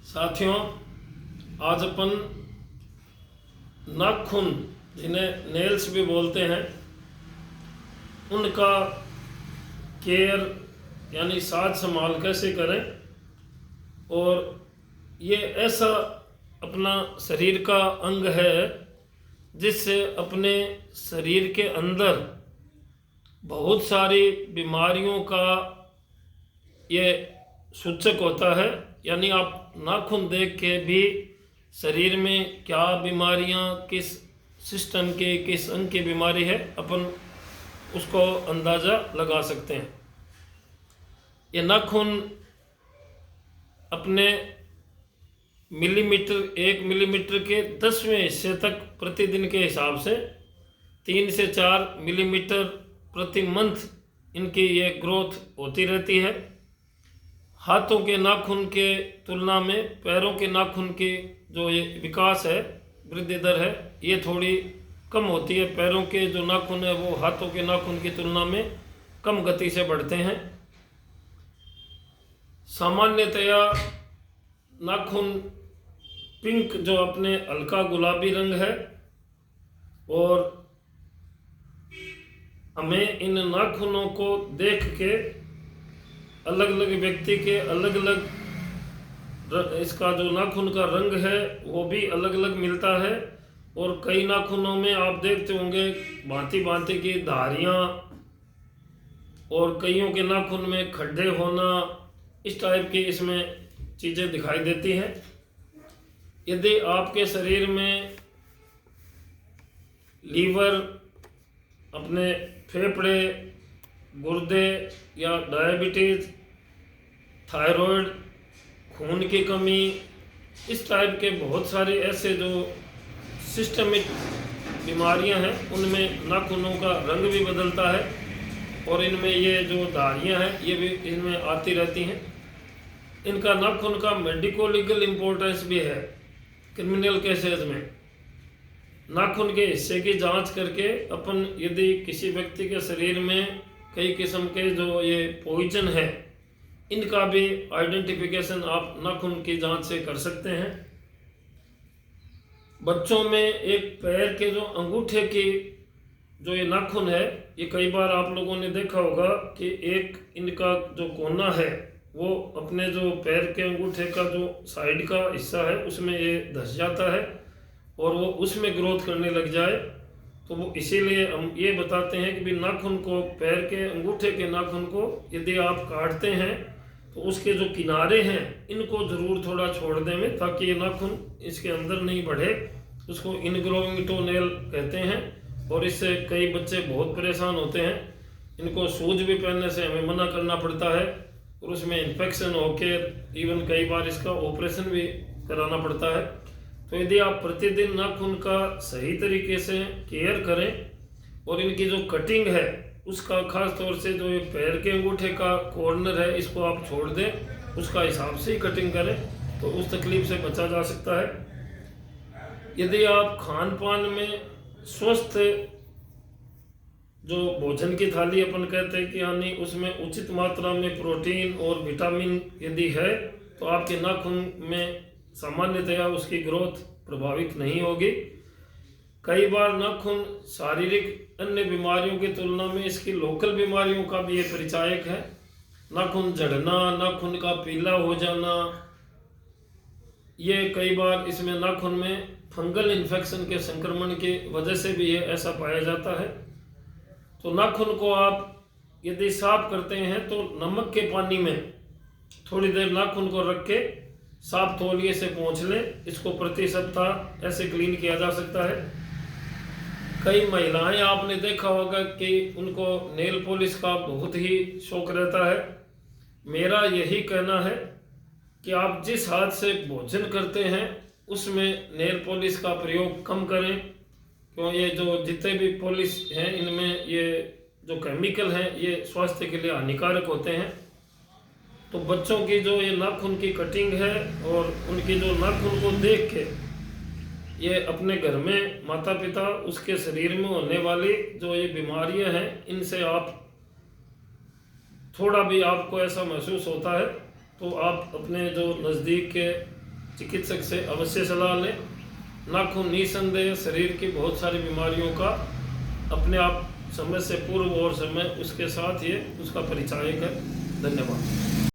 साथियों, आज अपन नाखून जिन्हें नेल्स भी बोलते हैं उनका केयर यानी साज संभाल कैसे करें और ये ऐसा अपना शरीर का अंग है जिससे अपने शरीर के अंदर बहुत सारी बीमारियों का ये सूचक होता है। यानी आप नाखून देख के भी शरीर में क्या बीमारियां, किस सिस्टम के, किस अंग की बीमारी है, अपन उसको अंदाज़ा लगा सकते हैं। ये नाखून अपने मिलीमीटर, 1 मिलीमीटर के 10वें हिस्से तक प्रतिदिन के हिसाब से 3 से 4 मिलीमीटर प्रति मंथ इनकी ये ग्रोथ होती रहती है। हाथों के नाखून के तुलना में पैरों के नाखून की जो ये विकास है, वृद्धि दर है, ये थोड़ी कम होती है। पैरों के जो नाखून है वो हाथों के नाखून की तुलना में कम गति से बढ़ते हैं। सामान्यतया नाखून पिंक जो अपने हल्का गुलाबी रंग है और हमें इन नाखूनों को देख के अलग अलग व्यक्ति के अलग अलग इसका जो नाखून का रंग है वो भी अलग अलग मिलता है। और कई नाखूनों में आप देखते होंगे भांति भांति की धारियाँ और कईयों के नाखून में खड्डे होना, इस टाइप की इसमें चीज़ें दिखाई देती हैं। यदि आपके शरीर में लीवर, अपने फेफड़े, गुर्दे या डायबिटीज़, थायराइड, खून की कमी, इस टाइप के बहुत सारे ऐसे जो सिस्टमिक बीमारियां हैं उनमें नाखूनों का रंग भी बदलता है और इनमें ये जो धारियां हैं ये भी इनमें आती रहती हैं। इनका नाखून का मेडिको लीगल इम्पोर्टेंस भी है। क्रिमिनल केसेस में नाखून के हिस्से की जांच करके अपन यदि किसी व्यक्ति के शरीर में कई किस्म के जो ये पॉइजन है इनका भी आइडेंटिफिकेशन आप नाखून की जांच से कर सकते हैं। बच्चों में एक पैर के जो अंगूठे की जो ये नाखून है, ये कई बार आप लोगों ने देखा होगा कि एक इनका जो कोना है वो अपने जो पैर के अंगूठे का जो साइड का हिस्सा है उसमें ये धस जाता है और वो उसमें ग्रोथ करने लग जाए। तो वो इसीलिए हम ये बताते हैं कि भी नाखून को, पैर के अंगूठे के नाखून को यदि आप काटते हैं तो उसके जो किनारे हैं इनको ज़रूर थोड़ा छोड़ दें ताकि ये नाखून इसके अंदर नहीं बढ़े। उसको इनग्रोइंग टोनेल कहते हैं और इससे कई बच्चे बहुत परेशान होते हैं। इनको शूज भी पहनने से हमें मना करना पड़ता है और उसमें इन्फेक्शन होकर इवन कई बार इसका ऑपरेशन भी कराना पड़ता है। तो यदि आप प्रतिदिन नाखून का सही तरीके से केयर करें और इनकी जो कटिंग है उसका खास तौर से जो ये पैर के अंगूठे का कॉर्नर है इसको आप छोड़ दें, उसका हिसाब से ही कटिंग करें तो उस तकलीफ से बचा जा सकता है। यदि आप खान पान में स्वस्थ जो भोजन की थाली अपन कहते हैं कि यानी उसमें उचित मात्रा में प्रोटीन और विटामिन यदि है तो आपके नाखून में सामान्यतया उसकी ग्रोथ प्रभावित नहीं होगी। कई बार नाखून शारीरिक अन्य बीमारियों की तुलना में इसकी लोकल बीमारियों का भी ये परिचायक है। नाखून झड़ना, नाखून का पीला हो जाना, ये कई बार इसमें नाखून में फंगल इन्फेक्शन के संक्रमण की वजह से भी ये ऐसा पाया जाता है। तो नाखून को आप यदि साफ करते हैं तो नमक के पानी में थोड़ी देर नाखून को रख के साफ तौलिए से पोंछ लें। इसको प्रति सप्ताह ऐसे क्लीन किया जा सकता है। कई महिलाएं आपने देखा होगा कि उनको नेल पॉलिश का बहुत ही शौक रहता है। मेरा यही कहना है कि आप जिस हाथ से भोजन करते हैं उसमें नेल पॉलिश का प्रयोग कम करें, क्यों ये जो जितने भी पॉलिश हैं इनमें ये जो केमिकल हैं ये स्वास्थ्य के लिए हानिकारक होते हैं। तो बच्चों की जो ये नाखून की कटिंग है और उनकी जो नाखून को देख के ये अपने घर में माता पिता उसके शरीर में होने वाली जो ये बीमारियां हैं इनसे आप थोड़ा भी आपको ऐसा महसूस होता है तो आप अपने जो नज़दीक के चिकित्सक से अवश्य सलाह लें। नाखून निसंदेह शरीर की बहुत सारी बीमारियों का अपने आप समय से पूर्व और समय उसके साथ ये उसका परिचायक है। धन्यवाद।